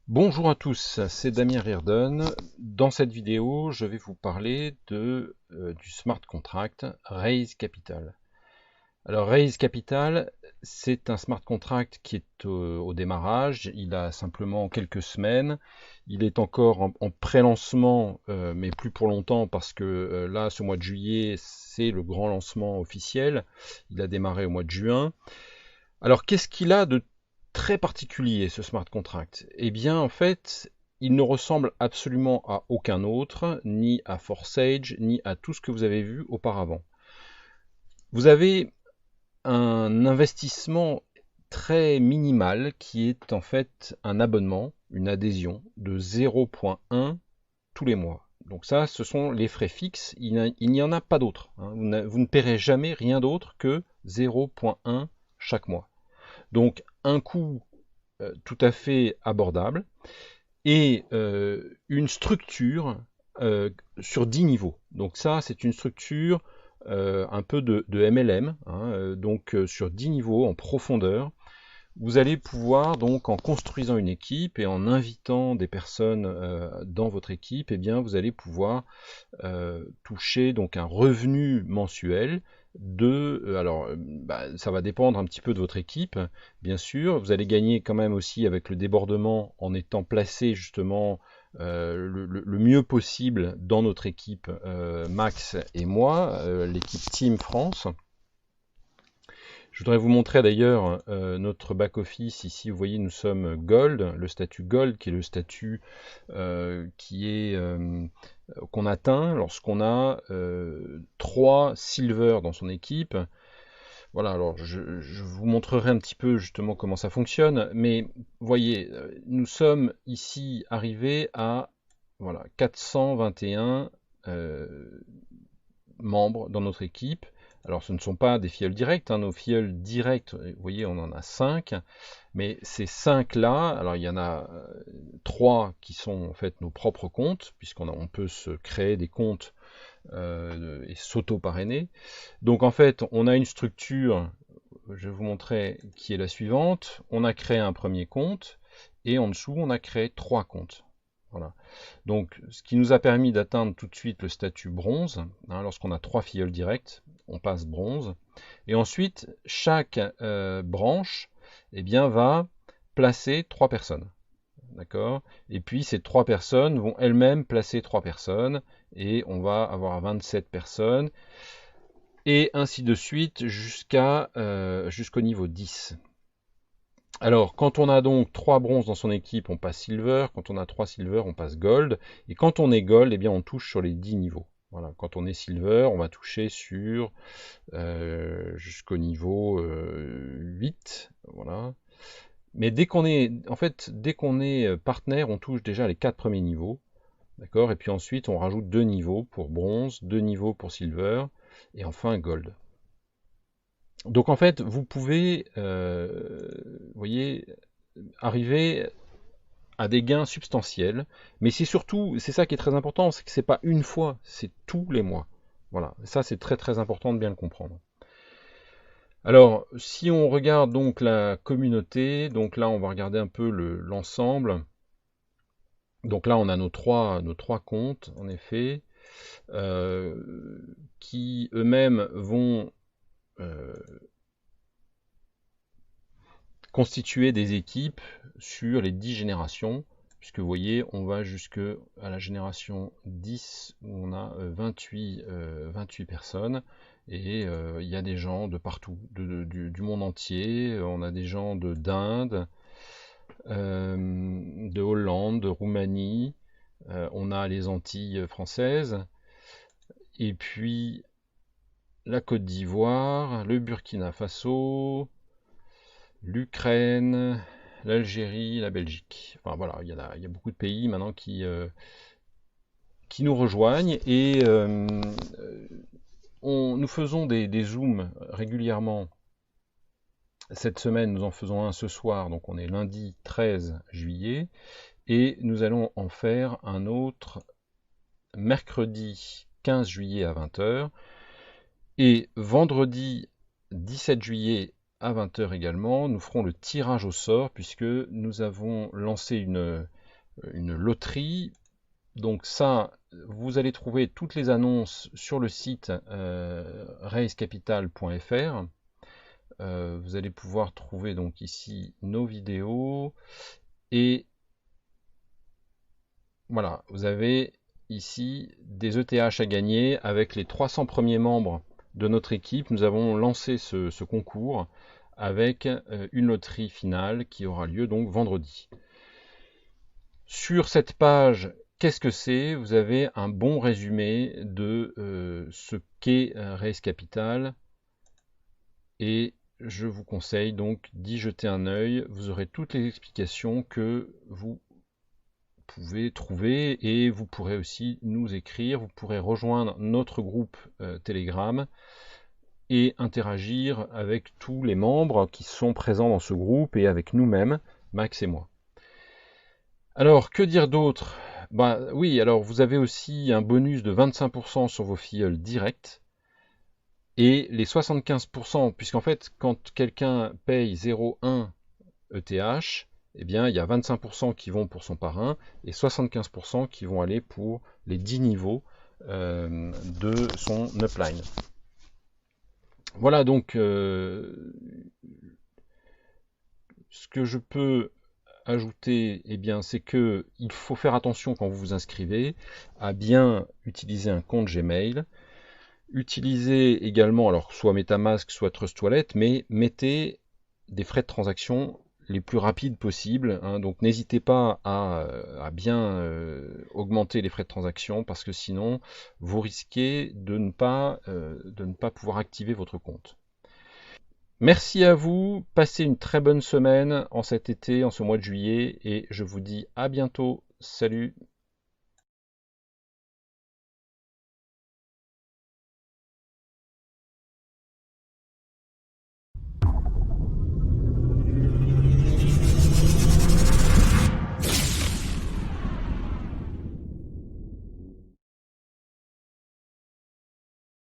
Bonjour à tous, c'est Damien Reardon. Dans cette vidéo, je vais vous parler du smart contract Raise Capital. Alors Raise Capital, c'est un smart contract qui est au démarrage. Il a simplement quelques semaines. Il est encore en pré-lancement, mais plus pour longtemps parce que là, ce mois de juillet, c'est le grand lancement officiel. Il a démarré au mois de juin. Alors qu'est-ce qu'il a de très particulier, ce smart contract? Eh bien, en fait, il ne ressemble absolument à aucun autre, ni à Forsage, ni à tout ce que vous avez vu auparavant. Vous avez un investissement très minimal qui est en fait un abonnement, une adhésion de 0,1 tous les mois. Donc ça, ce sont les frais fixes, il n'y en a pas d'autres. Vous ne paierez jamais rien d'autre que 0,1 chaque mois. Donc un coût tout à fait abordable et une structure sur 10 niveaux. Donc ça, c'est une structure un peu de MLM, donc sur 10 niveaux en profondeur. Vous allez pouvoir donc, en construisant une équipe et en invitant des personnes dans votre équipe, eh bien vous allez pouvoir toucher donc un revenu mensuel ça va dépendre un petit peu de votre équipe, bien sûr. Vous allez gagner quand même aussi avec le débordement en étant placé justement le mieux possible dans notre équipe, Max et moi, l'équipe Team France. Je voudrais vous montrer d'ailleurs notre back-office. Ici, vous voyez, nous sommes Gold, le statut Gold, qui est le statut qu'on atteint lorsqu'on a 3 Silver dans son équipe. Voilà, alors je vous montrerai un petit peu justement comment ça fonctionne, mais vous voyez, nous sommes ici arrivés à 421 membres dans notre équipe. Alors ce ne sont pas des filleuls directs, nos filleuls directs, vous voyez, on en a 5, mais ces 5-là, alors il y en a 3 qui sont en fait nos propres comptes, puisqu'on peut se créer des comptes et s'auto-parrainer. Donc en fait, on a une structure, je vais vous montrer, qui est la suivante. On a créé un premier compte, et en dessous, on a créé 3 comptes. Voilà. Donc, ce qui nous a permis d'atteindre tout de suite le statut bronze. Lorsqu'on a 3 filleuls directs, on passe bronze. Et ensuite, chaque branche va placer 3 personnes. D'accord? Et puis, ces 3 personnes vont elles-mêmes placer 3 personnes. Et on va avoir 27 personnes. Et ainsi de suite jusqu'au niveau 10. Alors, quand on a donc 3 bronzes dans son équipe, on passe silver. Quand on a 3 silver, on passe gold. Et quand on est gold, eh bien, on touche sur les 10 niveaux. Voilà. Quand on est silver, on va toucher jusqu'au niveau 8. Voilà. Mais dès qu'on est partenaire, on touche déjà les 4 premiers niveaux. D'accord? Et puis ensuite, on rajoute 2 niveaux pour bronze, 2 niveaux pour silver, et enfin gold. Donc en fait, vous pouvez, voyez, arriver à des gains substantiels, mais c'est surtout, c'est ça qui est très important, c'est que c'est pas une fois, c'est tous les mois. Voilà, ça c'est très très important de bien le comprendre. Alors, si on regarde donc la communauté, donc là on va regarder un peu l'ensemble. Donc là on a nos trois comptes, en effet, qui eux-mêmes vont constituer des équipes sur les 10 générations, puisque vous voyez, on va jusqu'à la génération 10, où on a 28 personnes, et il y a des gens de partout, du monde entier. On a des gens d'Inde, de Hollande, de Roumanie, on a les Antilles françaises, et puis la Côte d'Ivoire, le Burkina Faso, l'Ukraine, l'Algérie, la Belgique. Enfin voilà, il y a beaucoup de pays maintenant qui nous rejoignent, et nous faisons des zooms régulièrement Cette semaine, nous en faisons un ce soir, donc on est lundi 13 juillet, et nous allons en faire un autre mercredi 15 juillet à 20 h, et vendredi 17 juillet à 20 h également, nous ferons le tirage au sort, puisque nous avons lancé une loterie. Donc ça, vous allez trouver toutes les annonces sur le site raisecapital.fr. Vous allez pouvoir trouver donc ici nos vidéos, et voilà, vous avez ici des ETH à gagner avec les 300 premiers membres de notre équipe. Nous avons lancé ce concours avec une loterie finale qui aura lieu donc vendredi. Sur cette page, qu'est-ce que c'est? Vous avez un bon résumé de ce qu'est Raise Capital, et je vous conseille donc d'y jeter un œil. Vous aurez toutes les explications que vous pouvez trouver, et vous pourrez aussi nous écrire. Vous pourrez rejoindre notre groupe Telegram et interagir avec tous les membres qui sont présents dans ce groupe et avec nous-mêmes, Max et moi. Alors, que dire d'autre? Oui, alors vous avez aussi un bonus de 25% sur vos filleuls directs, et les 75%, puisqu'en fait, quand quelqu'un paye 0,1 ETH, eh bien, il y a 25% qui vont pour son parrain, et 75% qui vont aller pour les 10 niveaux de son upline. Voilà donc ce que je peux ajouter, eh bien, c'est que il faut faire attention quand vous vous inscrivez à bien utiliser un compte Gmail. Utilisez également, alors soit MetaMask, soit Trust Wallet, mais mettez des frais de transaction les plus rapides possibles, hein. Donc n'hésitez pas à bien augmenter les frais de transaction, parce que sinon vous risquez de ne pas pouvoir activer votre compte. Merci à vous, passez une très bonne semaine en cet été, en ce mois de juillet, et je vous dis à bientôt. Salut!